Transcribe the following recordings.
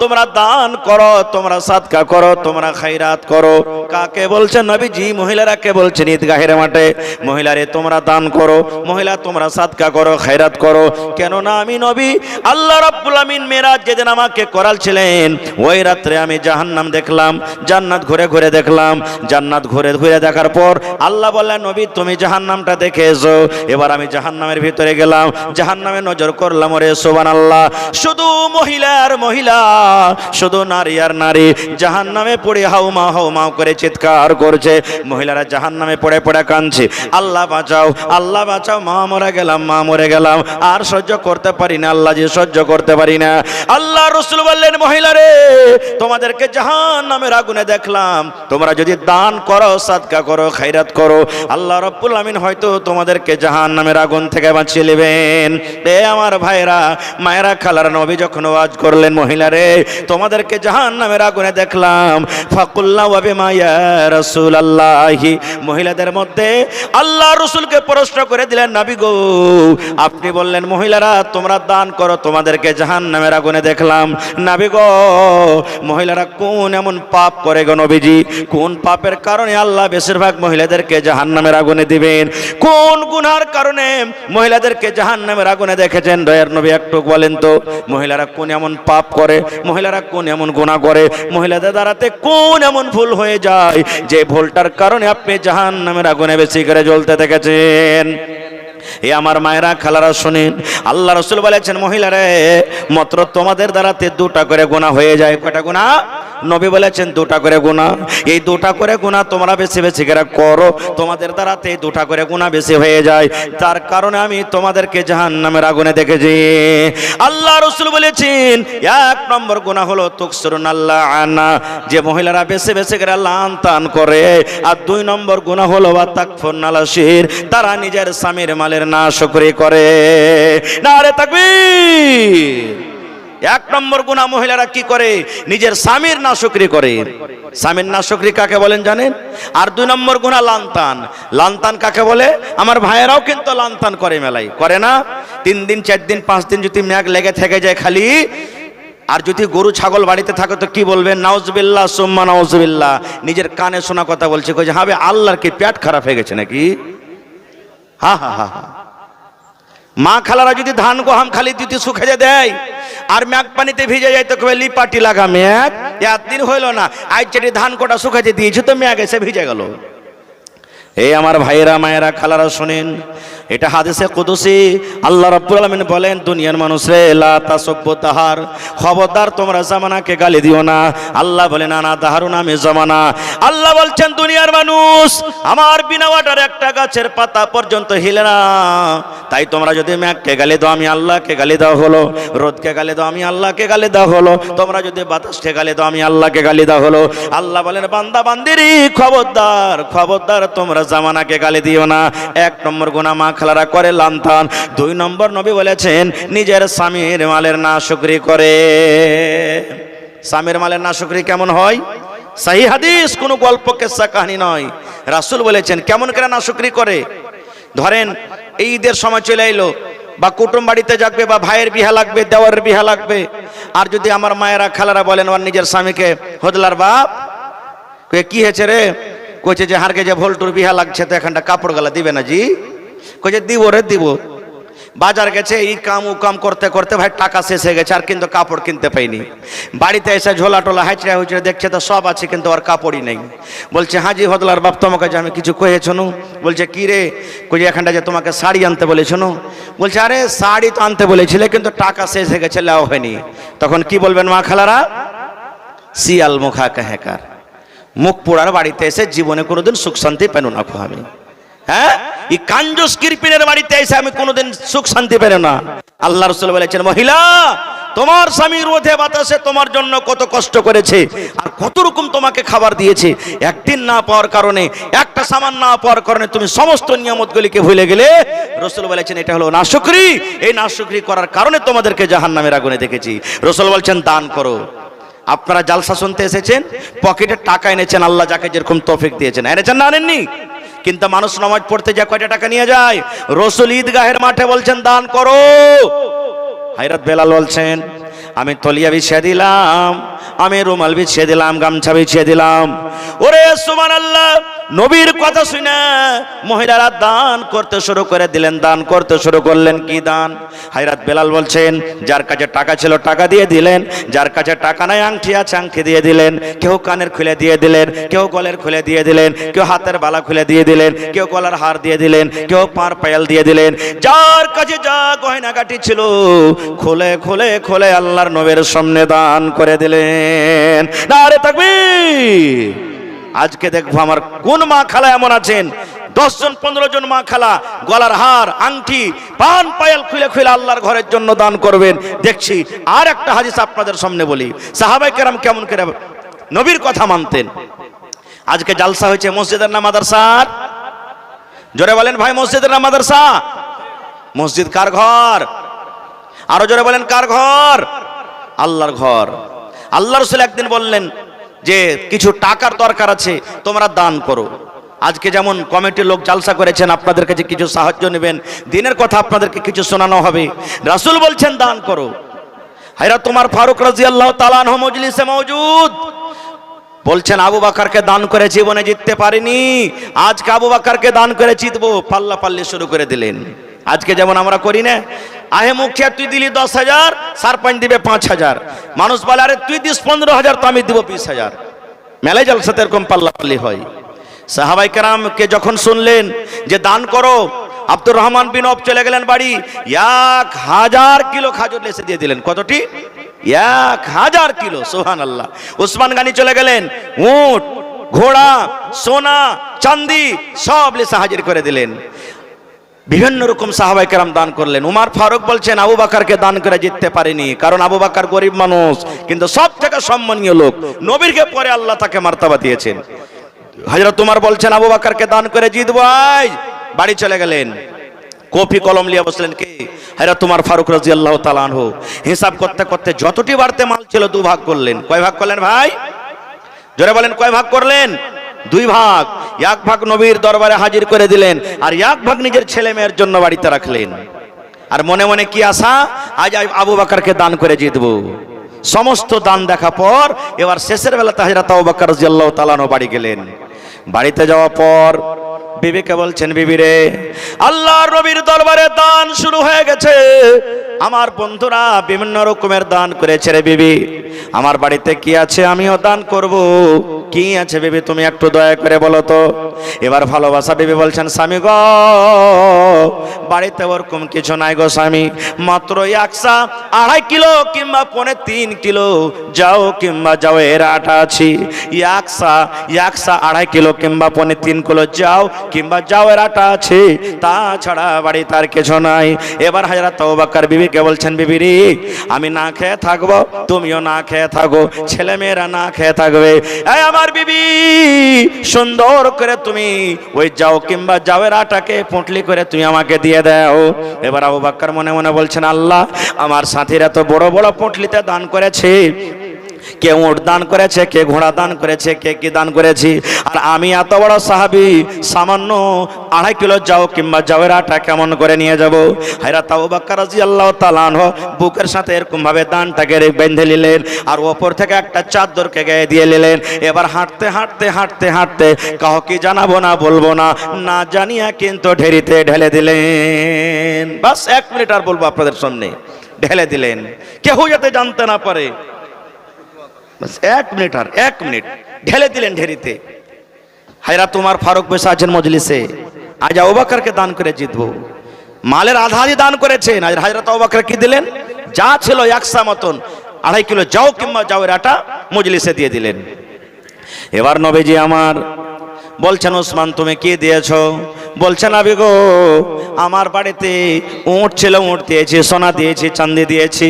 তোমরা দান করো, তোমরা সাদকা করো, তোমরা খায়রাত করো। কাকে বলছেন নবীজি? মহিলারাকে বলছেন ঈদগাহের মাঠে, মহিলারে তোমরা দান করো, মহিলা তোমরা সাদকা করো, খায়রাত করো। কেননা আমি নবী আল্লাহ রাব্বুল আমিন মেরাজ যেদিন আমাকে করালছিলেন, ওই রাত্রে আমি জাহান্নাম দেখলাম, জান্নাত ঘুরে ঘুরে দেখলাম। জান্নাত ঘুরে ঘুরে দেখার পর আল্লাহ বললেন, নবী তুমি জাহান্নামটা দেখে এসো। এবার আমি জাহান্নামের ভিতরে গেলাম, জাহান্নামে নজর করলাম, ওরে সুবহানাল্লাহ, শুধু মহিলা আর মহিলা, শুধু নারী আর নারী জাহান্নামে পড়ে হাউমা হাউমা করে চিৎকার করছে। মহিলারা জাহান্নামে পড়ে পড়ে কাঁদছে, আল্লাহ বাঁচাও, আল্লাহ বাঁচাও, মা মরে গেলাম, মা মরে গেলাম, আর সহ্য করতে পারি না আল্লাহ, যে সহ্য করতে পারি না। আল্লাহ রাসূল বললেন, মহিলারে তোমাদেরকে জাহান্নামের আগুনে দেখলাম, তোমরা যদি দান করো, সাদকা করো, খায়রাত করো, আল্লাহ রাব্বুল আমিন হয়তো তোমাদেরকে জাহান্নামের আগুন থেকে বাঁচিয়ে নেবেন। এ আমার ভাইরা, মায়েরা, খালারা, নবী যখন ওয়াজ করলেন, মহিলারে তোমাদেরকে জাহান্নামের আগুনে দেখলাম, ফাকুল্লা ওয়া বিমা ইয়া রাসূলুল্লাহি, মহিলাদের মধ্যে আল্লাহ রাসূলকে প্রশ্ন করে দিলেন, নবী গো আপনি বললেন মহিলারা তোমরা দান করো, তোমাদেরকে জাহান্নামের আগুনে দেখলাম, নবী গো মহিলারা কোন এমন পাপ করে গো নবীজি? কোন পাপের কারণে আল্লাহ বেশিরভাগ মহিলাদেরকে জাহান্নামের আগুনে দিবেন? কোন গুনার কারণে মহিলাদেরকে জাহান্নামের আগুনে দেখেছেন? দয়ার নবী একটু বলেন তো, মহিলারা কোন এমন পাপ করে, মহিলারা কোন এমন গুনাহ করে, মহিলাদের দ্বারাতে কোন এমন ভুল হয়ে যায় যে ভুলটার কারণে আপনি জাহান্নামের আগুনে বেশি করে জ্বলতে দেখেছেন? এ আমার মায়েরা, খালারা শুনেন, আল্লাহ রাসূল বলেছেন, মহিলারে মাত্র তোমাদের দ্বারাতে দুটা করে গুনাহ হয়ে যায়। কয়টা গুনাহ? নবী বলেছেন দুটা করে গুনাহ। এই দুটা করে গুনাহ তোমরা বেশি বেশি করে করো, তোমাদের দ্বারাতে দুটা করে গুনাহ বেশি হয়ে যায়, তার কারণে আমি তোমাদেরকে জাহান্নামের আগুনে দেখেছি। আল্লাহ রাসূল বলেছেন, এক নম্বর গুনাহ হলো তুকসিরুন আল্লাহ আনা, যে মহিলারা বেশি বেশি করে লান তান করে। আর দুই নম্বর গুনাহ হলো ওয়া তাকফুরুন আলাশির, তারা নিজের স্বামীর মালের নাশকরি করে। নারে তাকবীর। এক নম্বর গুনাহ মহিলারা কি করে? নিজের স্বামীর নাশকরি করে। স্বামীর নাশকরি কাকে বলেন জানেন? আর দুই নম্বর গুনাহ লানতান। লানতান কাকে বলে? আমার ভাইয়েরাও কিন্তু লানতান করে, মেলায় করে না? 3 দিন 4 দিন 5 দিন যদি ম্যাগ লেগে থেকে যায় খালি, আর যদি গরু ছাগল বাড়িতে থাকে তো কি বলবেন? নাউজুবিল্লাহ সুম্মা নাউজুবিল্লাহ। নিজের কানে শোনা কথা বলছে, কই যে হবে আল্লাহর কি পেট খারাপ হয়ে গেছে নাকি? হা হা হা হা। মা খালারা যদি ধান গহম খালি যদি শুকিয়ে দেয় আর ম্যাগ পানিতে ভিজে যায় তো কবে লিপাটি লাগা ম্যাগ, একদিন হইল না, আজ যেটি ধান কোটা শুকাইতে দিয়েছে তো ম্যাগ এসে ভিজে গেল। এই আমার ভাইয়েরা, মায়েরা, খালারা শুনেন, এটা হাদিসে কুদসি। আল্লাহ রাব্বুল আলামিন বলেন, দুনিয়ার মানুষরে লা তাসাব্বু তাহার, খবরদার তোমরা জামানাকে গালি দিও না। আল্লাহ বলেন, আনা তাহারুন, আমি জামানা। আল্লাহ বলছেন, দুনিয়ার মানুষ আমার বিনা ওয়াটার একটা গাছের পাতা পর্যন্ত হিলে না, তাই তোমরা যদি মেঘকে গালি দাও আমি আল্লাহকে গালি দাও হলো, রোদকে গালি দাও আমি আল্লাহকে গালি দাও হলো, তোমরা যদি বাতাসকে গালি দাও আমি আল্লাহকে গালি দাও হলো। আল্লাহ বলেন, বান্দা বান্দিরি খবরদার, খবরদার তোমরা জামানাকে গালি দিও না। এক নম্বর গুনাহ মা খালারা করে লানতান। দুই নম্বর নবী বলেছেন, নিজের স্বামীর মালের নাশকরি করে। স্বামীর মালের নাশকরি কেমন হয়? সহিহ হাদিস, কোনো গল্প কিসসা কাহিনী নয়। রাসূল বলেছেন কেমন করে নাশকরি করে। ধরেন এই ঈদের সময় চলে এলো, বা কুটুম বাড়িতে যাবে, বা ভাইয়ের বিহা লাগবে, দেওয়ারের বিহা লাগবে, আর যদি আমার মায়েরা খালারা বলেন ওর নিজের স্বামীকে, হদলার বাপ কি হয়েছে রে? কইছে যে হারকে যে ভোল্টুর বিহা লাগছে, তো এখানটা কাপড় গালা দিবে না জি? কইছে দিব রে দিব। বাজার গেছে, এই কাম ও কাম করতে করতে ভাই টাকা শেষ হয়ে গেছে, আর কিন্তু কাপড় কিনতে পাইনি। বাড়িতে এসে ঝোলা টোলা হাঁচড়া হুচড়ে দেখছে তো সব আছে, কিন্তু আর কাপড়ই নেই। বলছে, হাজি হদলার বাপ তোমাকে যে আমি কিছু কয়েছ নু? বলছে কি রে? কইছে এখানটা যে তোমাকে শাড়ি আনতে বলেছ নু? বলছে আরে শাড়ি তো আনতে বলেছিলে, কিন্তু টাকা শেষ হয়ে গেছে, লেওয়া হয়নি। তখন কি বলবেন মা খালারা? শিয়াল মুখা কাহেকার, মুখ পোড়ার বাড়িতে এসে জীবনে কোনোদিন সুখ শান্তি পেন না আমি। হ্যাঁ, এই কাঞ্জুস কিরপিনের বাড়িতে এসে আমি কোনোদিন সুখ শান্তি পেল না। আল্লাহ রাসূল বলেছেন, মহিলা তোমার স্বামী রোদে বাতাসে তোমার জন্য কত কষ্ট করেছে, আর কত রকম তোমাকে খাবার দিয়েছে, একদিন না পাওয়ার কারণে, একটা সামান না পাওয়ার কারণে তুমি সমস্ত নিয়ামতগুলিকে ভুলে গেলে। রাসূল বলেছেন এটা হলো নাশকরি। এই নাশকরি করার কারণে তোমাদেরকে জাহান্নামের আগুনে দেখেছি। রাসূল বলছেন দান করো। আপনারা জালসা শুনতে এসেছেন, পকেটে টাকা এনেছেন, আল্লাহ যাকে যেরকম তৌফিক দিয়েছেন, এনেছেন না আনেননি? কিন্তু মানুষ নামাজ পড়তে যা কয়টা টাকা নিয়ে যায়? রাসূল ঈদগাহের মাঠে বলছেন দান করো। হযরত বেলাল বলছেন, আমি তলিয়া বিছিয়ে দিলাম, আমি রুমাল বিছিয়ে দিলাম, গামছা বিছিয়ে দিলাম। ওরে সুবহানাল্লাহ, নবীর কথা শুনে মহিলারা দান করতে শুরু করে দিলেন, দান করতে শুরু করলেন। কি দান? হযরত বেলাল বলছেন, যার কাছে টাকা ছিল টাকা দিয়ে দিলেন, যার কাছে টাকা নাই আংটি আছে আংটি দিয়ে দিলেন, কেউ কানের খুলে দিয়ে দিলেন, কেউ গলের খুলে দিয়ে দিলেন, কেউ হাতের বালা খুলে দিয়ে দিলেন, কেউ গলার হার দিয়ে দিলেন, কেউ পার পায়াল দিয়ে দিলেন। যার কাছে যা গয়নাগাটি ছিল খুলে খুলে খুলে আল্লাহর নবীর সামনে দান করে দিলেন। নারে তাকবীর। আজকে দেখবো আমার কোন মা খালা এমন আছেন 10 জন 15 জন মা খালা গলার হার আংটি পান পায়াল খুলে খুলে আল্লাহর ঘরের জন্য দান করবেন। দেখছি আর একটা হাদিস আপনাদের সামনে বলি, সাহাবায়ে কেরাম কেমন করে নবীর কথা মানতেন। আজকে জালসা হয়েছে মসজিদের না মাদ্রাসার? জোরে বলেন ভাই, মসজিদের না মাদ্রাসা? মসজিদ কার ঘর? আরো জোরে বলেন কার ঘর? আল্লাহর ঘর। আল্লাহ রাসূল একদিন বললেন যে কিছু টাকার দরকার আছে, তোমরা দান করো। আজকে যেমন কমিটির লোক জালসা করেছেন, আপনাদের কাছে কিছু সাহায্য নেবেন, দিনের কথা আপনাদেরকে কিছু শোনানো হবে। রাসূল বলছেন দান করো। হযরত ওমর ফারুক রাদিয়াল্লাহু তাআলা আনহু মজলিসে মওজুদ, বলছেন আবু বকরকে দান করে জীবনে জিততে পারিনি, আজকে আবু বকরকে দান করে জিতবো। পাল্লা পাল্লি শুরু করে দিলেন। আজকে যেমন আমরা করি না, আহে মুখিয়া তুই দিলি 10,000, সারপঞ্চ দিবে 5,000, মানুষ বলে আরে তুই দিস 15,000 তো আমি দিব 20,000। মেলায় জালসাতে এরকম পাল্লা পাল্লি হয়। সাহাবায়ে কেরামকে যখন শুনলেন যে দান করো, আব্দুর রহমান বিন আওফ চলে গেলেন বাড়ি, 1000 কিলো খাজুর লেসে দিয়ে দিলেন। কতটি? 1000 কিলো। সুবহানাল্লাহ। উসমান গানি চলে গেলেন, উট ঘোড়া সোনা চাঁদি সব লেসে হাজির করে দিলেন। বিভিন্ন রকম সাহাবায়ে কেরাম দান করলেন। উমর ফারুক বলছেন আবু বকরকে দান করে জিততে পারিনি, কারণ আবু বকর গরিব মানুষ, কিন্তু সব থেকে সম্মানীয় লোক, নবীরকে পরে আল্লাহ তাকে মার্তবা দিয়েছেন। হযরত উমর বলছেন আবু বকরকে দান করে জিতবো। বাড়ি চলে গেলেন, কপি কলম নিয়ে বসলেন। কে? হযরত উমর ফারুক রাদিয়াল্লাহু তাআলা আনহু। হিসাব করতে করতে যতটি বাড়তে মাল ছিল 2 ভাগ করলেন। কয় ভাগ করলেন ভাই? জোরে বলেন, কয় ভাগ করলেন? 2 ভাগ। 1 ভাগ নবীর দরবারে হাজির করে দিলেন, আর 1 ভাগ নিজের ছেলে মেয়ের জন্য বাড়িতে রাখলেন। আর মনে মনে কি আশা, আজ আবু বকরকে দান করে জিতবো। সমস্ত দান দেখা পর এবার শেষের বেলাতে হযরত আবু বকর রাদিয়াল্লাহু তাআলা আনহু বাড়ি গেলেন। বাড়িতে যাওয়ার পর বিবিকে বলছেন, বিবি রে, আল্লাহর নবীর দরবারে দান শুরু হয়ে গেছে, আমার বন্ধুরা বিভিন্ন রকমের দান করেছে রে বিবি, আমার বাড়িতে কি আছে আমিও দান করব। কি আছে বিবি তুমি একটু দয়া করে বলো তো। এবার ভালোবাসা বিবি বলছেন, স্বামী গো, বাড়িতে ওরকম কিছু নাই গো স্বামী, মাত্র 1.5 কিলো কিংবা 3 কিলো যাও কিংবা যাও এর আটা আছে। 1.5 কিলো কিংবা 3 কিলো যাও কিংবা যাও এর আটা আছে, তাছাড়া বাড়ি তার কিছু নাই। এবার হযরত আবু বকর বিবিকে বলছেন, বিবি রে, আমি না খেয়ে থাকবো, তুমিও না খেয়ে থাকো, ছেলে মেয়েরা না খেয়ে থাকবে। এই আমার বিবি, সুন্দর করে তুমি ওই যাও কিংবা যাওয়ের আটাকে পুঁটলি করে তুমি আমাকে দিয়ে দাও। এবার আবু বকর মনে মনে বলছেন, আল্লাহ, আমার সাথীরা তো বড় বড় পুঁটলিতে দান করেছে, কে উট দান করেছে, কে ঘোড়া দান করেছে, কে কি দান করেছি, আর আমি এত বড় সাহাবী সামান্য 2.5 কিলো যাও কিংবা যাওয়ের আটা কেমন করে নিয়ে যাব। হযরত আবু বকর রাদিয়াল্লাহু তাআলা আনহু বুকের সাথে এরকম ভাবে দানটাকে বেঁধে নিলেন, আর ওপর থেকে একটা চাদরকে গায়ে দিয়ে নিলেন। এবার হাঁটতে হাঁটতে হাঁটতে হাঁটতে কাউকে জানাবো না, বলবো না, না জানিয়া কিন্তু ঢেরিতে ঢেলে দিলেন। বাস 1 মিনিট আর বলবো আপনাদের সামনে, ঢেলে দিলেন, কেউ যাতে জানতে না পারে। 1 মিনিট ঢেলে দিলেন ঢেরিতে। হযরত উমর ফারুক বসে আছেন মজলিসে, আজ আবু বকরকে দান করে জিতবো। মালের আধারই দান করেছেন। আর হযরত আবু বকর কি দিলেন? যা ছিল 100 মতন 2.5 কিলো যাও কিংবা যাওয়ের আটা মজলিসে দিয়ে দিলেন। এবার নবীজি আমার বলছেন, ওসমান তুমি কি দিয়েছো? বলছেন, আবি গো, আমার বাড়িতে উট ছিল, উট দিয়েছি, সোনা দিয়েছি, চাঁদি দিয়েছি।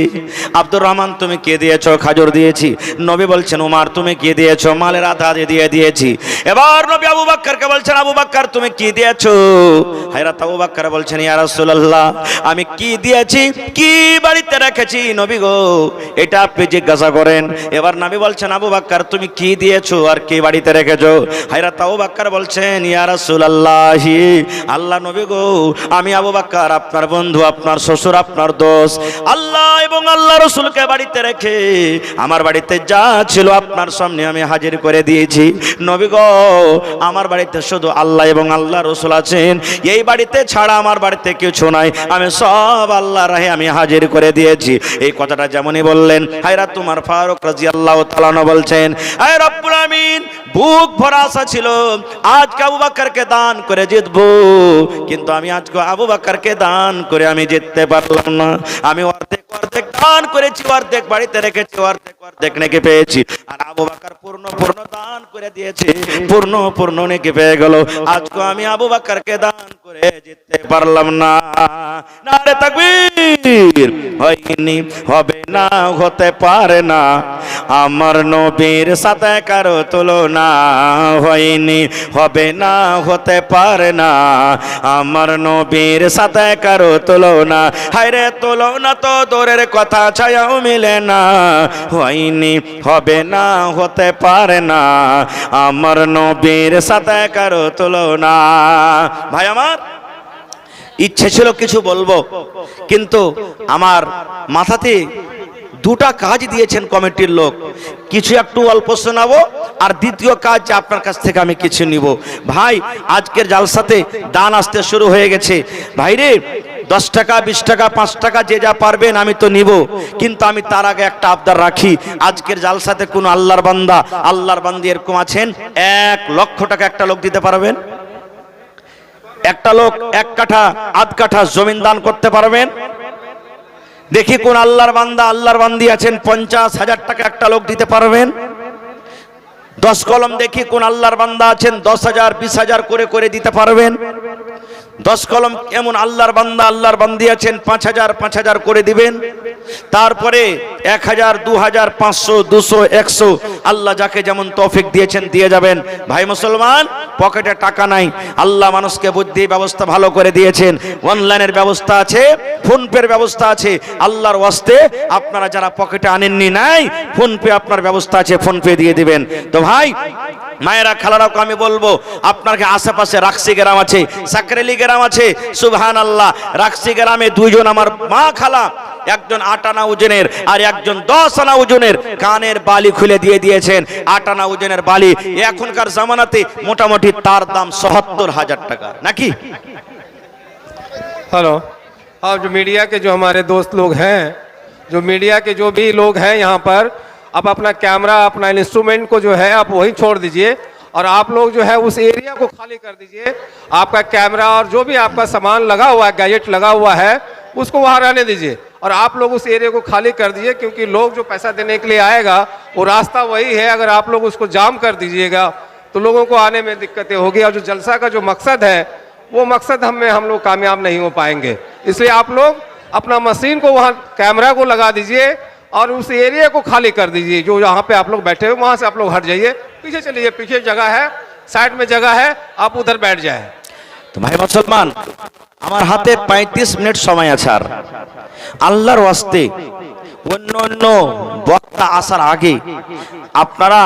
আব্দুর রহমান তুমি কি দিয়েছো? খাজুর দিয়েছি। নবী বলছেন, উমর তুমি কি দিয়েছো? মালের আধা দিয়ে দিয়েছি। এবার নবী আবু বকরকে বলছেন, আবু বকর তুমি কি দিয়েছো? হযরত আবু বকর বলছেন, ইয়া রাসূলুল্লাহ, আমি কি দিয়েছি, কি বাড়িতে রেখেছি নবী গো, এটা আপনি জিজ্ঞাসা করেন। এবার নবী বলছেন, আবু বকর তুমি কি দিয়েছো আর কি বাড়িতে রেখেছো? হযরত আবু বকর বলছেন, ইয়া রাসূলুল্লাহ, আল্লাহ নবী গো, আমি আবু বকর আপনার বন্ধু, আপনার শ্বশুর, আপনার দোস্ত, আল্লাহ এবং আল্লাহ রসুলকে বাড়িতে রেখে আমার বাড়িতে যা ছিল আপনার সামনে আমি হাজির করে দিয়েছি। নবী গো, আমার বাড়িতে শুধু আল্লাহ এবং আল্লাহ রসুল আছেন, এই বাড়িতে ছাড়া আমার বাড়িতে কিছু নাই, আমি সব আল্লাহর রাহে আমি হাজির করে দিয়েছি। এই কথাটা যেমনই বললেন, হায়রা তোমার ফারুক রাদিয়াল্লাহু তাআলা আনহু বলছেন, আয় রব্বুল আমিন, বুক ভরা আশা ছিল আজকে আবু বকরকে দান করে জিতবো, কিন্তু আমি আজকে আবু বকরকে দান করে আমি জিততে পারলাম না। আমি অর্ধেক অর্ধেক দান করেছি, অর্ধেক বাড়িতে রেখেছি, অর্ধেক অর্ধেক নেকি পেয়েছি, আর আবু বকর পূর্ণ পূর্ণ দান করে দিয়েছে, পূর্ণ পূর্ণ নেকি পেয়ে গেল। আজকে আমি আবু বকরকে দান করে জিততে পারলাম না। নারে তাকবীর! হয়নি, হবে না, হতে পারে না, আমার নবীর সাথে কারো তুলনা। হয়নি, হবে না, হতে পারে না, আমার নবীর সাথে কারো তুলনা। হায়রে তুলনা তো দূরের কথা, ছায়াও মিলে না। হয়নি, হবে না, হতে পারে না, আমার নবীর সাথে কারো তুলনা। ভাই আমার, ইচ্ছে ছিল কিছু বলবো, কিন্তু আমার মাথাতে দুটা কাজ দিয়েছেন কমিটির লোক, কিছু একটু অল্প শোনাবো, আর দ্বিতীয় কাজ আপনার কাছ থেকে আমি কিছু নিব। ভাই, আজকের জালসাতে দান আসতে শুরু হয়ে গেছে। ভাইরে, 10 টাকা, 20 টাকা, 5 টাকা যে যা পারবেন আমি তো নিব, কিন্তু আমি তার আগে একটা আবদার রাখি। আজকের জালসাতে কোন আল্লাহর বান্দা, আল্লাহর বান্দি এরকম আছেন 1 লক্ষ টাকা একটা লোক দিতে পারবেন? একটা লোক 1 কাঠা, আধ কাঠা জমিন দান করতে পারবেন? দেখি কোন আল্লাহর বান্দা, আল্লাহর বান্দি আছেন 50,000 টাকা একটা লোক দিতে পারবেন? 10 কলম দেখি কোন আল্লাহর বান্দা আছেন 10,000, 20,000 করে করে দিতে পারবেন? 10 কলম এমন আল্লাহর বান্দা, আল্লাহর বান্দি আছেন 5,000, 5,000 করে দিবেন। তারপরে 1,000, 2,000, 500, 200, 100, আল্লাহ যাকে যেমন তৌফিক দিয়েছেন দিয়ে যাবেন। ভাই মুসলমান, পকেটে টাকা নাই, আল্লাহ মানুষকে বুদ্ধি ব্যবস্থা ভালো করে দিয়েছেন, অনলাইনের ব্যবস্থা আছে, ফোন পের ব্যবস্থা আছে। আল্লাহর ওয়াস্তে আপনারা যারা পকেটে আনেননি, নাই, ফোন পে আপনার ব্যবস্থা আছে, ফোন পে দিয়ে দিবেন। তো ভাই মায়েরা, খালারাও আমি বলবো, আপনার আশেপাশে রাকসি গ্রাম আছে, সাকরেলি গ্রাম আছে, সুবহানাল্লাহ। রাকসি গ্রামে 2 জন আমার মা খালা, একজন 8 আনা ওজনের আর একজন 10 আনা ওজনের কানের বালি খুলে দিয়ে দিয়েছেন। 8 আনা ওজনের বালি এখনকার জামানাতে মোটামুটি তার দাম ৭০,০০০ টাকা, নাকি? हेलो, अब जो मीडिया के जो हमारे दोस्त लोग हैं, जो मीडिया के जो भी लोग हैं यहाँ पर, आप अपना कैमरा, अपना इंस्ट्रूमेंट को जो है आप वहीं छोड़ दीजिए, और आप लोग जो है उस एरिया को खाली कर दीजिए। आपका कैमरा और जो भी आपका सामान लगा हुआ है, गैजेट लगा हुआ है, उसको वहाँ रहने दीजिए, और आप लोग उस एरिया को खाली कर दीजिए, क्योंकि लोग जो पैसा देने के लिए आएगा वो रास्ता वही है। अगर आप लोग उसको जाम कर दीजिएगा तो लोगों को आने में दिक्कतें होगी, और जो जलसा का जो मकसद है वो मकसद हम लोग कामयाब नहीं हो पाएंगे। इसलिए आप लोग अपना मशीन को वहाँ, कैमरा को लगा दीजिए, और उस एरिया को खाली कर दीजिए। जो यहाँ पे आप लोग बैठे हुए वहाँ से आप लोग हट जाइए, पीछे चलिए, पीछे जगह है, साइड में जगह है, आप उधर बैठ जाए। তো ভাই মুসলমান, আমার হাতে 35 মিনিট সময় আছে, আর আল্লাহর ওয়াস্তে অন্য অন্য বক্তা আসার আগে আপনারা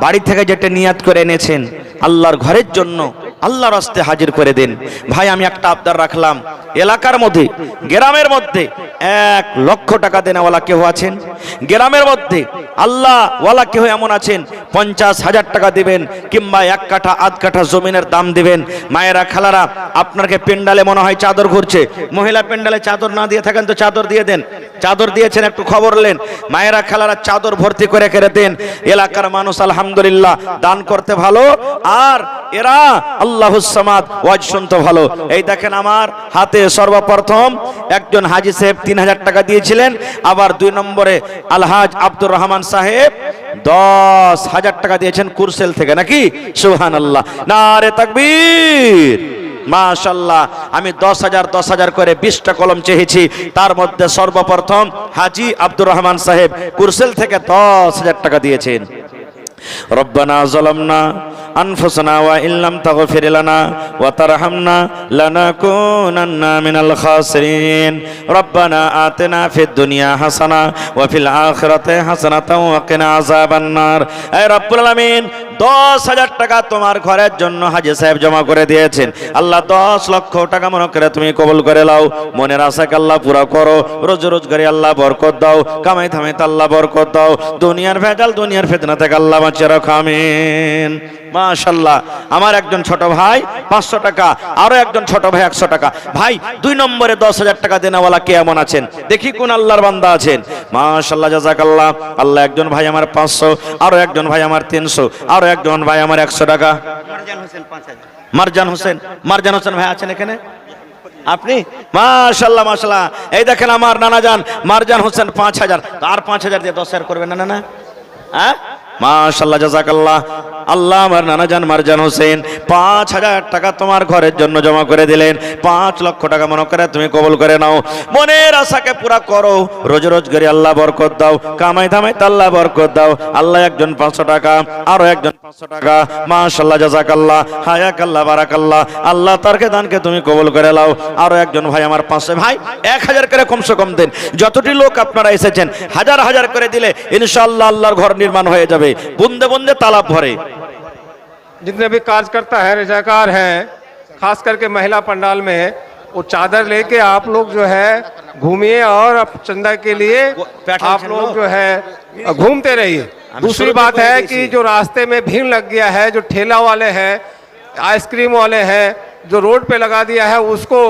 বাড়ি থেকে যেটা নিয়াত করে এনেছেন আল্লাহর ঘরের জন্য, আল্লাহর রাস্তে হাজির করে দেন। ভাই, আমি একটা আবদার রাখলাম, এলাকার মধ্যে, গ্রামের মধ্যে 1 লক্ষ টাকা দেনেওয়ালা কেউ আছেন? গ্রামের মধ্যে আল্লাহ ওয়ালা কেউ এমন আছেন 50,000 টাকা দিবেন, কিংবা 1 কাঠা, আধ কাঠা জমিনের দাম দিবেন? মায়েরা, খালারা, আপনাকে পেন্ডালে মনে হয় চাদর ঘুরছে, মহিলা পেন্ডালে চাদর না দিয়ে থাকেন তো চাদর দিয়ে দেন। চাদর দিয়েছেন, একটু খবর নেন। মায়েরা, খালারা, চাদর ভর্তি করে করে দেন। এলাকার মানুষ আলহামদুলিল্লাহ দান করতে ভালো, আর এরা আল্লাহুস সামাদ ওয়াজ শুনতে ভালো। এই দেখেন, আমার হাতে সর্বপ্রথম একজন হাজী সাহেব 3,000 টাকা দিয়েছিলেন, আবার 2 নম্বরে আলহাজ আব্দুর রহমান সাহেব 10,000 টাকা দিয়েছেন কুরসেল থেকে, নাকি? সুবহানাল্লাহ, নারে তাকবীর, মাশাআল্লাহ। আমি 10,000 করে 20টা কলম চেয়েছি, তার মধ্যে সর্বপ্রথম হাজী আব্দুর রহমান সাহেব কুরসেল থেকে 10,000 টাকা দিয়েছেন। ربنا ظلمنا أنفسنا وإن لم تغفر لنا وترحمنا لنكونن من الخاسرين ربنا آتنا في الدنيا حسنة وفي الآخرة حسنة وقنا عذاب النار। أي رب العالمين 10,000 টাকা তোমার ঘরের জন্য হাজী সাহেব জমা করে দিয়েছেন। আল্লাহ 10 লক্ষ টাকা মনে করে তুমি কবুল করে নাও। মনের আশাকে আল্লাহ পুরা করো, রোজ রোজগারি আল্লাহ বরকত দাও, কামাই থামাইতে আল্লাহ বরকত দাও, দুনিয়ার ভেজাল দুনিয়ার ফিতনা থেকে আল্লাহ বাঁচিয়ে রাখো, আমিন। মাশাআল্লাহ। আমার একজন ছোট ভাই 500 টাকা, আরো একজন ছোট ভাই 100 টাকা। ভাই 2 নম্বরে 10,000 টাকা দেনাওয়ালা কে এমন আছেন? দেখি কোন আল্লাহর বান্দা আছেন। মাশাআল্লাহ, জাযাকাল্লাহ। আল্লাহ, একজন ভাই আমার 500, আরো একজন ভাই আমার 300, আরো একজন ভাই আমার 100 টাকা। মারজান হোসেন, মারজান হোসেন ভাই আছেন এখানে? আপনি? মাশাআল্লাহ মাশাআল্লাহ। এই দেখেন আমার নানা জান মারজান হোসেন 5,000। তো আর 5,000 দিয়ে 10,000 করবেন না? না, হ্যাঁ, মাশাআল্লাহ, জাযাকাল্লাহ। আল্লাহ আমার নানা জান মারজান হোসেন 5,000 টাকা তোমার ঘরের জন্য জমা করে দিলেন। 5 লক্ষ টাকা মনে করে তুমি কবুল করে নাও। মনের আশাকে পুরা করো, রোজ রোজগারি আল্লাহ বরকত দাও, কামাই ধামাইতে আল্লাহ বরকত দাও। আল্লাহ, একজন 500 টাকা, আরো একজন 500 টাকা। মাশাআল্লাহ, জাযাকাল্লাহ, হায়াকাল্লাহ, বারাকাল্লাহ। আল্লাহ তারকে দানকে তুমি কবুল করে নাও। আরো একজন ভাই আমার 500। ভাই 1000 করে কমসে কম দেন। যতটি লোক আপনারা এসেছেন হাজার হাজার করে দিলে ইনশাআল্লাহ আল্লাহর ঘর নির্মাণ হয়ে যাবে। বুন্দে বুন্দে তালাব ভরে। जितने भी कार्यकर्ता है, रजाकार हैं, खास करके महिला पंडाल में, वो चादर लेके आप लोग जो है घूमिए और चंदा के लिए आप लोग जो है घूमते रहिए। दूसरी बात है कि जो रास्ते में भीड़ लग गया है, जो ठेला वाले हैं, आइसक्रीम वाले हैं, जो रोड पे लगा दिया है उसको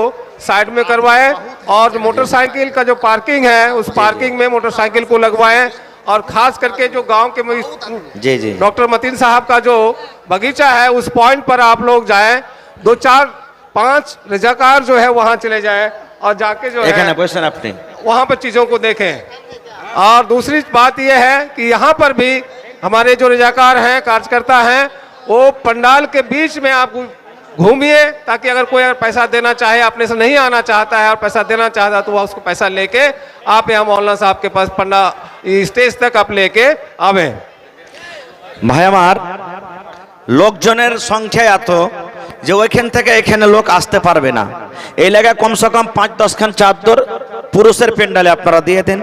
साइड में करवाएं, और मोटरसाइकिल का जो पार्किंग है उस पार्किंग में मोटरसाइकिल को लगवाएं। और खास करके जो गांव के जी जी डॉक्टर मतीन साहब का जो बगीचा है उस पॉइंट पर आप लोग जाएं। 2, 4, 5 रजाकार जो है वहां चले जाएं और जाके जो है अपने वहां पर चीजों को देखें। और दूसरी बात यह है कि यहाँ पर भी हमारे जो रजाकार हैं, कार्यकर्ता हैं, वो पंडाल के बीच में आप घूमिए, ताकि अगर कोई अगर पैसा देना चाहे, अपने से नहीं आना चाहता है और पैसा देना चाहता है, तो वह उसको पैसा लेके आप यहाँ मौलाना साहब के पास पंडा स्टेज तक आप लेके आवे। ভাই আমার, লোকজনের সংখ্যা এত যে ওইখান থেকে এখানে লোক আসতে পারবে না। এই জায়গায় কমসে কম 5-10 খান চাদর পুরুষের পেন্ডালে আপনারা দিয়ে দেন।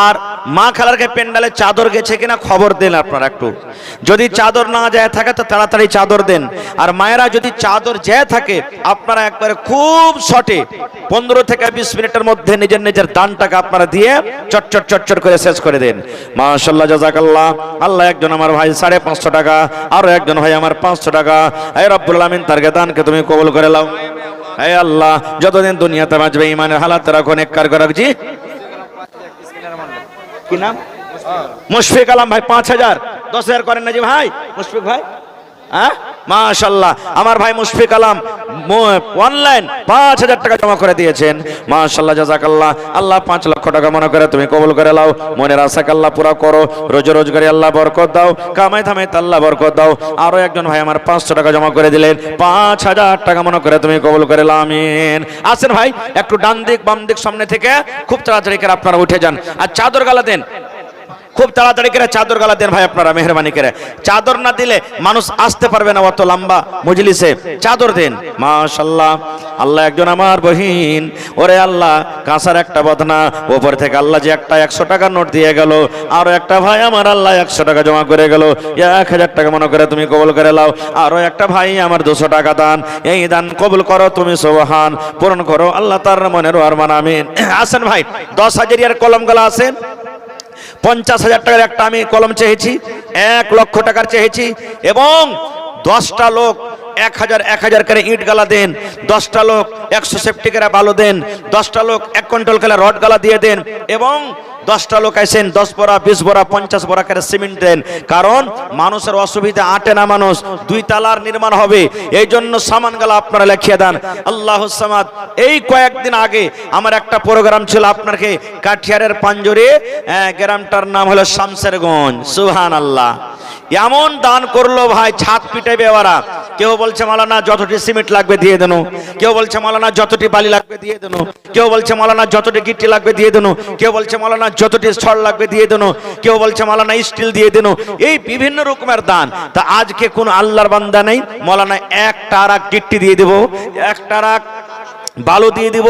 আর মা খালারকে পেন্ডালে চাদর গেছে কিনা খবর দেন আপনারা একটু। যদি চাদর না যায় থাকে তো তাড়াতাড়ি চাদর দেন। আর মায়েরা যদি চাদর যায় থাকে আপনারা একবারে খুব শর্টে 15 থেকে 20 মিনিটের মধ্যে নিজের নিজের দানটাকে আপনারা দিয়ে চটচট চটচট করে শেষ করে দেন। মাশাআল্লাহ, জাযাকাল্লাহ। আল্লাহ, একজন আমার ভাই 550 টাকা, আরো একজন ভাই আমার 500 টাকা। হে রব্বুল আলামিন, তার দানকে তুমি কবুল করে নাও। হে আল্লাহ, যতদিন দুনিয়াতে বাঁচবে ইমানের হালাত রাখো, নেককার করে রাখছি। কি নাম? মুশফিক আলম ভাই 5,000। 10,000 করেন না জি ভাই মুশফিক ভাই? হ্যাঁ, মাশাআল্লাহ। আমার ভাই মুশফিক আলম অনলাইন 5,000 টাকা জমা করে দিয়েছেন। মাশাআল্লাহ, জাযাকাল্লাহ। আল্লাহ 5 লক্ষ টাকা মনে করে তুমি কবুল করে নাও। মনের আশাকে আল্লাহ পুরা করো, রোজ রোজগারি আল্লাহ বরকত দাও, কামাই থামাইতে আল্লাহ বরকত দাও। আরো একজন ভাই আমার 500 টাকা জমা করে দিলেন। 5,000 টাকা মনে করে তুমি কবুল করে নাও, আমিন। আসেন ভাই, একটু ডান দিক বাম দিক সামনে থেকে খুব তাড়াতাড়ি করে আপনারা উঠে যান আর চাদর গালা দেন। খুব তাড়াতাড়ি করে চাদর গালা দেন ভাই আপনারা, মেহরবানি করে। চাদর না দিলে মানুষ আসতে পারবে না অত লম্বা মজলিসে। চাদর দেন। মাশাআল্লাহ। আল্লাহ, একজন আমার বহিন, ওরে আল্লাহ, কাঁসার একটা বদনা, ওপর থেকে আল্লাহ যে একটা 100 টাকার নোট দিয়ে গেল। আরো একটা ভাই আমার আল্লাহ 100 টাকা জমা করে গেল। 1000 টাকা মনে করে তুমি কবুল করে নাও। আরো একটা ভাই আমার 200 টাকা দান। এই দান কবুল করো তুমি, সুবহান, পূরণ করো আল্লাহ তার মনের আরমান, আমিন। আসেন ভাই, 10,000 কলম গলা আছেন। 50,000 টাকার একটা আমি কলম চেয়েছি, 1 লক্ষ টাকার চেয়েছি, এবং 10টা লোক 1,000 করে ইট গালা দেন। 10টা লোক 100 সেফটি করে বালু দেন। 10টা লোক 1 কুইন্টাল করে রড গালা দিয়ে দেন। এবং 10টা লোক আছেন 10 বড়া 20 বড়া 50 বড়া করে সিমেন্ট দেন। কারণ মানুষের অসুবিধা আটে না, মানুষ 2 তালার নির্মাণ হবে, এই জন্য সামান গালা আপনারা লিখিয়ে দেন। আল্লাহুস সামাদ। এই কয়েকদিন আগে আমার একটা প্রোগ্রাম ছিল আপনাকে কাঠিয়ারের পাঞ্জরে, গ্রামটার নাম হলো শামসেরগঞ্জ। সুবহানাল্লাহ। এমন দান করলো ভাই, ছাদ পিটাইবে ওরা। কেউ বলছে মাওলানা যতটি সিমেন্ট লাগবে দিয়ে দেন, কেউ বলছে মাওলানা যতটি বালি লাগবে দিয়ে দেন, কেউ বলছে মাওলানা যতটি গিট্টি লাগবে দিয়ে দেন, কেউ বলছে মাওলানা যতটি ছড় লাগবে দিয়ে দেন, কেউ বলছে মাওলানা স্টিল দিয়ে দেন। এই বিভিন্ন রকমের দান। তা আজকে কোন আল্লাহর বান্দা নেই মাওলানা 1 টারাক গিট্টি দিয়ে দেব, 1 টারাক বালু দিয়ে দিব,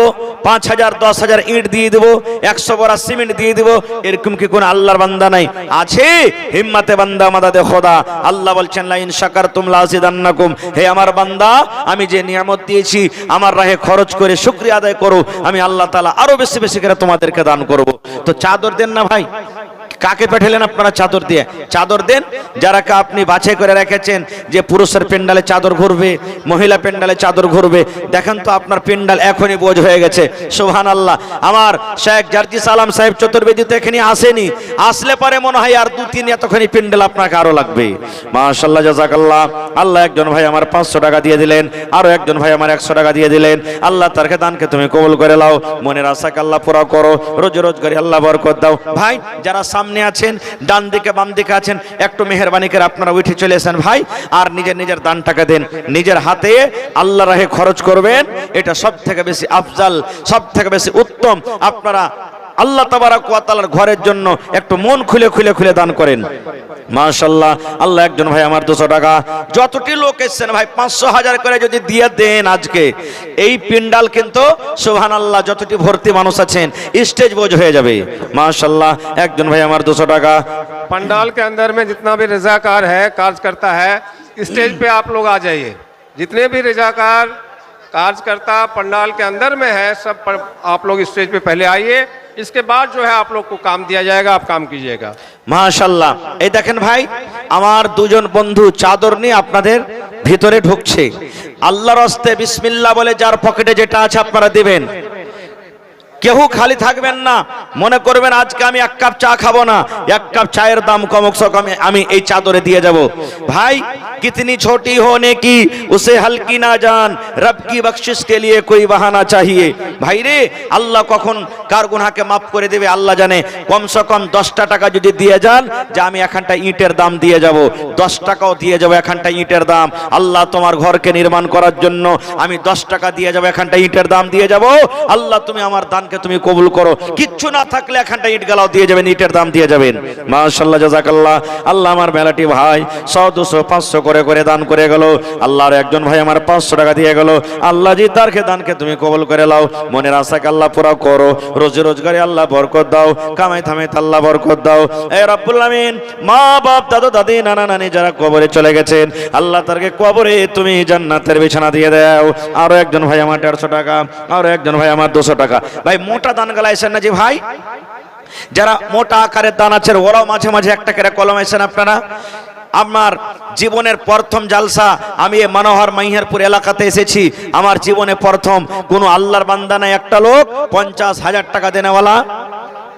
5,000 10,000 ইট দিয়ে দিব, 100 বড়া সিমেন্ট দিয়ে দিব, এরকম কি কোন আল্লাহর বান্দা নাই? আছে। হিম্মতে বান্দা মাদাদে খোদা। আল্লাহ বলছেন লা ইন শাকারতুম লাযিদান্নাকুম, হে আমার বান্দা আমি যে নিয়ামত দিয়েছি আমার রাহে খরচ করে শুকরিয়া আদায় করো, আমি আল্লাহ তাআলা আরো বেশি বেশি করে তোমাদেরকে দান করব। তো চাদর দেন না ভাই। কাকে পাঠালেন আপনারা চাদর দিয়ে? চাদর দেন যারাকে আপনি বাছাই করে রেখেছেন যে পুরুষের পেন্ডালে চাদর ঘুরবে, মহিলা পেন্ডালে চাদর ঘুরবে। দেখেন তো আপনার পেন্ডাল এখনই বোঝ হয়ে গেছে। সুবহানাল্লাহ। আমার শেখ জার্জিস আলম সাহেব চতুর্বেদী তো এখানে আসেনি, আসলে পারে মনে হয় আর 2-3 এতখানি পেন্ডাল আপনাকে আরো লাগবে। মাশাআল্লাহ, জাযাকাল্লাহ। আল্লাহ একজন ভাই আমার 500 টাকা দিয়ে দিলেন, আরো একজন ভাই আমার 100 টাকা দিয়ে দিলেন। আল্লাহ তার দানকে তুমি কবুল করে নাও, মনের আশাকে আল্লাহ পুরা করো, রোজগারে আল্লাহ বরকত দাও। ভাই যারা সামনে আছেন, ডান দিকে বাম দিকে আছেন, একটু মেহেরবানি করে আপনারা উঠে চলে আসেন ভাই, আর নিজের নিজের দান টাকা দেন, নিজের হাতে আল্লাহ রাহে খরচ করবেন। এটা সব থেকে বেশি আফজাল, সব থেকে বেশি উত্তম। আপনারা আল্লাহ তাবারাক ওয়া তাআলার ঘরের জন্য একটু মন খুলে খুলে খুলে দান করেন। মাশাআল্লাহ। আল্লাহ একজন ভাই আমার 200 টাকা, যতটি লোক এসেছেন ভাই 500-1000 করে যদি দিয়ে দেন আজকে এই পিন্ডাল কিন্তু সুবহানাল্লাহ যতটি ভর্তি মানুষ আছেন স্টেজ বোঝ হয়ে যাবে। মাশাআল্লাহ। একজন ভাই আমার 200 টাকা। पंडाल के अंदर में जितना भी रजाकार है कार्य करता है, स्टेज पे आप लोग आ जाइए। जितने भी रजाकार कार्यकर्ता पंडाल के अंदर में है सब आप लोग स्टेज पे पहले आइए, इसके बाद जो है आप लोग को काम दिया जाएगा, आप काम कीजिएगा। মাশাআল্লাহ। এই দেখেন ভাই আমার দুজন বন্ধু চাদর নিয়ে আপনাদের ভিতরে ঢুকছে। আল্লাহর হস্তে বিসমিল্লাহ বলে যার পকেটে যেটা আছে আপনারা দিবেন। কেউ খালি থাকবেন না, মনে করবেন আজকে আমি 1 কাপ চা খাবো না, 1 কাপ চায়ের দাম কমসে কম আমি এই চাদরে দিয়ে যাব। ভাই कितनी छोटी हो नेकी उसे हल्की ना जान, रब की बख्शिश के लिए कोई बहाना चाहिए। भाई रे আল্লাহ কখন কার গুনাহকে মাফ করে দেবে আল্লাহ জানে। কমসে কম 10টা টাকা যদি দিয়ে যান যে আমি এখানটা ইটের দাম দিয়ে যাব, 10 টাকাও দিয়ে যাব এখানটা ইটের দাম। আল্লাহ তোমার ঘরকে নির্মাণ করার জন্য আমি 10 টাকা দিয়ে যাব, এখানটা ইটের দাম দিয়ে যাব। আল্লাহ তুমি আমার দানকে তুমি কবুল করো। কিচ্ছু না থাকলে এখানটা ইট গালাও দিয়ে যাবেন, ইটের দাম দিয়ে যাবেন। মাশাআল্লাহ, জাযাকাল্লাহ। আল্লাহ আমার মেলাটি ভাই 100 200 500 করে করে দান করে গেল। আল্লাহর একজন ভাই আমার 500 টাকা দিয়ে গেল। আল্লাহ জি তার দানকে তুমি কবুল করে নাও, মনের আশাকে আল্লাহ পুরা করো, রোজি রোজগারে আল্লাহ বরকত দাও, কামাই থামে আল্লাহ বরকত দাও। এ রব্বুল আমিন। মা বাপ দাদা দাদি নানা নানি যারা কবরে চলে গেছেন আল্লাহ তারকে কবরে তুমি জান্নাতের বিছানা দিয়ে দাও। আরো একজন ভাই আমার 150 টাকা, আরো একজন ভাই আমার 200 টাকা। ভাই মোটা দান গালাইছেন না জি ভাই? যারা মোটা আকারের দান আছেন ওরাও মাঝে মাঝে একটা করে কলম আছেন আপনারা। আমার জীবনের প্রথম জালসা আমি এই মনোহর মাইহারপুর এলাকাতে এসেছি। আমার জীবনে প্রথম কোন আল্লাহর বান্দা নাই একটা লোক 50,000 টাকা দেনেওয়ালা,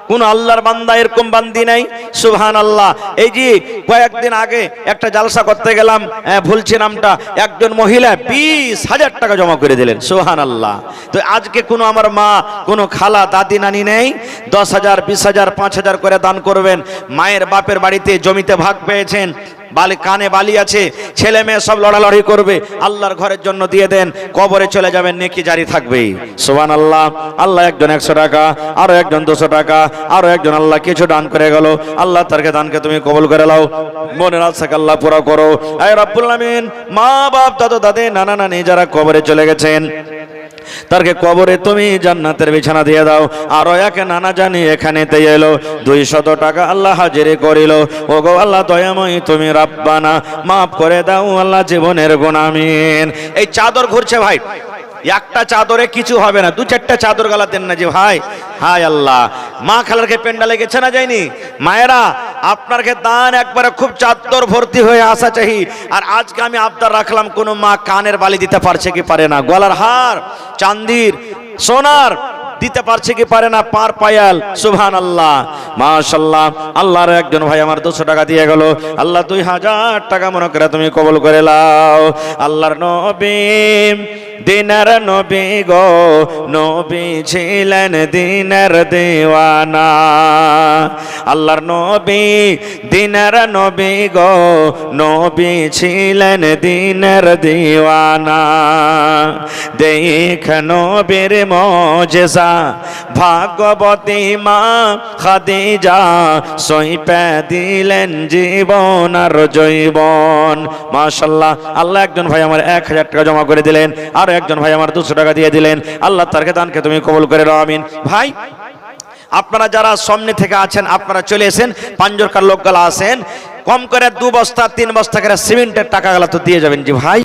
কোন আল্লাহর বান্দা এরকম বান্দি নাই। সুবহানাল্লাহ। এই যে কয়েকদিন আগে একটা জালসা করতে গেলাম, ভুলছি নামটা, একজন মহিলা 20,000 টাকা জমা করে দিলেন। সুবহানাল্লাহ। তো আজকে কোনো আমার মা, কোনো খালা, দাদি, নানি নেই, 10,000 20,000 5,000 করে দান করবেন। মায়ের বাপের বাড়িতে জমিতে ভাগ পেয়েছেন, বালি কানে বালি আছে, ছেলে মেয়ে সব লড়ালড়ি করবে, আল্লাহর ঘরের জন্য দিয়ে দেন, কবরে চলে যাবেন, নেকি জারি থাকবে। সুবহানাল্লাহ। আল্লাহ একজন 100 টাকা, আরো একজন 200 টাকা, আরো একজন আল্লাহ কিছু দান করে গেল। আল্লাহ তার দানকে তুমি কবুল করে নাও, মনের আশাকে আল্লাহ পুরা করো। আয় রব্বুল আমিন। মা বাপ দাদা দাদি নানা নানি যারা কবরে চলে গেছেন তারকে কবরে তুমি জান্নাতের বিছানা দিয়ে দাও। আরো এক নানা জানি এখানেতে এলো 200 টাকা আল্লাহ হাজিরি করিল। ও গো আল্লাহ দয়াময়ী তুমি রাব্বানা মাফ করে দাও আল্লাহ জীবনের গুনাহ। আমিন। এই চাদর ঘুরছে ভাই, একটা চাদরে কিছু হবে না, 2-4টা চাদর গালা দেন না যে ভাই। হায় আল্লাহ। মা খালারকে পেন্ডালে গেছে না যায়নি? মায়েরা আপনার দান একবারে খুব চাদর ভর্তি হয়ে আসা চাই। আর আজকে আমি আবদার রাখলাম কোন মা কানের বালি দিতে পারছে কি পারে না, গলার হার চান্দির সোনার দিতে পারছে কি পারে না, পার পায়াল। সুবহানাল্লাহ। মাশাআল্লাহ। আল্লাহর একজন ভাই আমার 200 টাকা দিয়ে গেল। আল্লাহ 2000 টাকা মনে করে তুমি কবুল করে নাও। আল্লাহর নবী দিনার নবী গো, নবী ছিলেন দিনের দিওয়ানা। আল্লাহর নবী দিনার নবী গো, নবী ছিলেন দিনের দিওয়ানা। দেখ নবীর মুজিজা ভাগবতী মা খাদিজা, সইপে দিলেন জীবন আর জৈবন। মাশাআল্লাহ। আল্লাহ একজন ভাই আমার 1000 টাকা জমা করে দিলেন। আর একজন ভাই আমার 200 টাকা দিয়ে দিলেন, আল্লাহ তারকে দানকে তুমি কবুল করে নাও, আমিন। ভাই আপনারা যারা সামনে থেকে আছেন আপনারা চলে এসেন, পাঞ্জরকার লোকগুলা আছেন, কম করে 2 বস্তা 3 বস্তা করে সিমেন্টের টাকাগুলো তো দিয়ে যাবেন জি ভাই।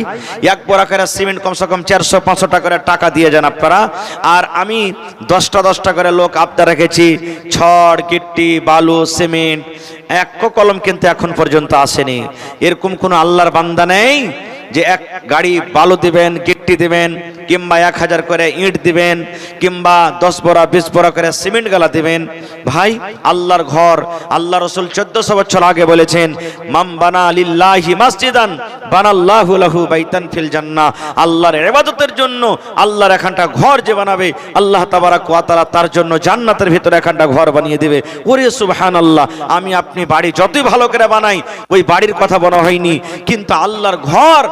1 বড়া করে সিমেন্ট কমসে কম 400-500 টাকা করে টাকা দিয়ে যান আপনারা। আর আমি 10টা করে লোক আপনারা রেখেছি, ছড় গিট্টি বালু সিমেন্ট, এক কলম কিন্তু এখন পর্যন্ত আসেনি। এরকম কোন আল্লাহর বান্দা নেই যে এক গাড়ি বালু দিবেন, গিট্টি দিবেন, কিংবা 1000 করে ইট দিবেন, কিংবা 10 বড়া 20 বড়া করে সিমেন্ট গালা দিবেন। ভাই আল্লাহর ঘর, আল্লাহ রাসূল 1400 বছর আগে বলেছেন, মাম বানা লিল্লাহি মসজিদান বানাল্লাহু লাহু বাইতান ফিল জান্নাহ। আল্লাহর ইবাদতের জন্য আল্লাহর এখানটা ঘর যে বানাবে, আল্লাহ তাবারাক ওয়া তাআলা তার জন্য জান্নাতের ভিতরে এখানটা ঘর বানিয়ে দিবে। ওরে সুবহানাল্লাহ, আমি আপনি বাড়ি যতই ভালো করে বানাই, ওই বাড়ির কথা বলা হয়নি, কিন্তু আল্লাহর ঘর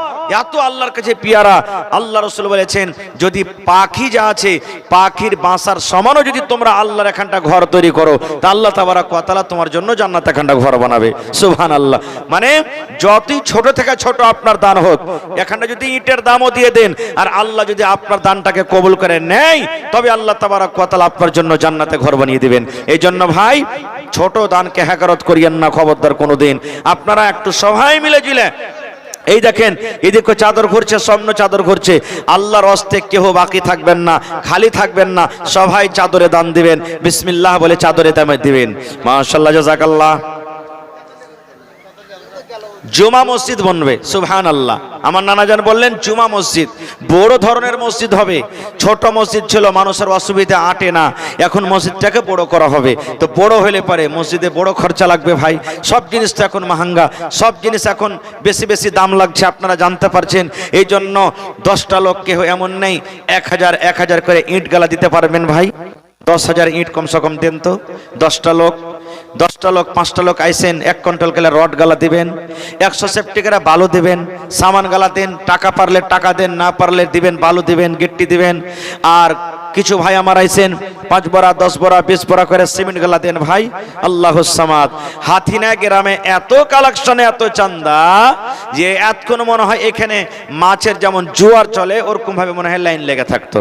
এত আল্লাহর কাছে পিয়ারা। আল্লাহ রাসূল বলেছেন, যদি পাখি যা আছে পাখির বাসার সমানও যদি তোমরা আল্লাহর এখানটা ঘর তৈরি করো, তা আল্লাহ তাবারাক ওয়া তাআলা তোমার জন্য জান্নাতে এখানটা ঘর বানাবে। সুবহানাল্লাহ। মানে যতই ছোট থেকে ছোট আপনার দান হোক, এখানটা যদি ইটের দামও দিয়ে দেন, আর আল্লাহ যদি আপনার দানটাকে কবুল করে নেয়, তবে আল্লাহ তাবারাক ওয়া তাআলা আপনার জন্য জান্নাতে ঘর বানিয়ে দিবেন। এই জন্য ভাই ছোট দানকে হেকারত করিয়েন না খবরদার কোনোদিন। আপনারা একটু সবাই মিলে জিলে, এই দেখেন এদিকে চাদর ঘুরছে, স্বর্ণ চাদর ঘুরছে, আল্লাহর হস্তে কেউ বাকি থাকবেন না, খালি থাকবেন না, সবাই চাদরে দান দিবেন, বিসমিল্লাহ বলে চাদরে দামে দিবেন। মাশাআল্লাহ, জাযাকাল্লাহ। জুমা মসজিদ বনবে, সুবহানাল্লাহ। আমার নানাজান বললেন জুমা মসজিদ বড় ধরনের মসজিদ হবে। ছোট মসজিদ ছিল, মানুষের অসুবিধা আটে না, এখন মসজিদটাকে বড় করা হবে। তো বড় হলে পারে মসজিদে বড় খরচা লাগবে ভাই, সব জিনিস তো এখন মাহাঙ্গা, সব জিনিস এখন বেশি বেশি দাম লাগছে, আপনারা জানতে পারছেন। এই জন্য 10টা লোক কেউ এমন নেই 1000 করে ইট গালা দিতে পারবেন ভাই। 10,000 ইট কমসে কম দেন তো। 10টা লোক 5টা লোক আইসেন, 1 কুইন্টাল গেলে রড গালা দিবেন, 100 সেফটি করে বালু দিবেন, সামান গালা দেন, টাকা পারলে টাকা দেন, না পারলে দিবেন বালু দিবেন, গিট্টি দিবেন। আর কিছু ভাই আমার আইসেন 5 বড়া 10 বড়া 20 বড়া করে সিমেন্ট গালা দেন ভাই। আল্লাহুস সামাদ। হাতিনা গ্রামে এত কালেকশনে এত চান্দা যে এতক্ষণ মনে হয় এখানে মাছের যেমন জোয়ার চলে ওরকম ভাবে মনে হয় লাইন লেগে থাকতো।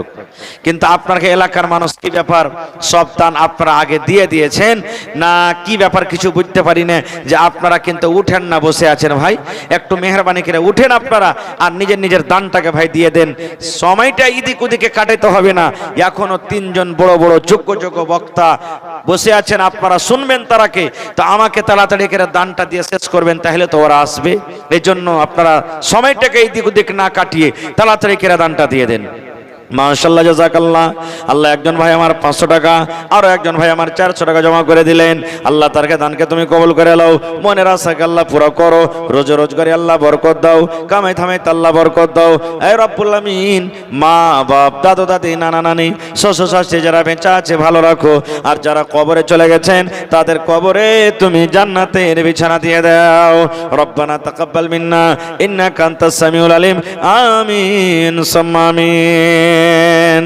কিন্তু আপনার এলাকার মানুষ কি ব্যাপার, সব দান আপনারা আগে দিয়ে দিয়েছেন না কি ব্যাপার কিছু বুঝতে পারি না, যে আপনারা কিন্তু উঠেন না, বসে আছেন ভাই। একটু মেহরবানি করে উঠেন আপনারা, আর নিজের দানটাকে ভাই দিয়ে দেন। সময়টা ইদিক ওদিকে কাটাতে হবে না। এখনো 3 জন বড় বড় যোগ্য বক্তা বসে আছেন, আপনারা শুনবেন তারাকে, তো আমাকে তাড়াতাড়ি করে দানটা দিয়ে শেষ করবেন, তাহলে তো ওরা আসবে। এই জন্য আপনারা সময়টাকে ইদিক ওদিক না কাটিয়ে তাড়াতাড়ি করে দানটা দিয়ে দেন। মাশাআল্লাহ, জাযাকাল্লাহ। আল্লাহ একজন ভাই আমার 500 টাকা, আরো একজন ভাই আমার 400 টাকা জমা করে দিলেন। আল্লাহ তারকে দানকে তুমি কবুল করে নাও, মনের আশাকে আল্লাহ পুরো করো, রোজগারে আল্লাহ বরকত দাও, কামাই থামাই আল্লাহ বরকত দাও। এ রব্বুল আমিন। মা বাপ দাদু দাদি নানা নানি শ্বশুর শাশুড়ি যারা বেঁচে আছে ভালো রাখো, আর যারা কবরে চলে গেছেন তাদের কবরে তুমি জান্নাতের বিছানা দিয়ে দাও। রব্বানা তাকাব্বাল মিন্না ইন্নাকা আনতাস সামিউল আলিম। আমিন সুম্মা আমিন।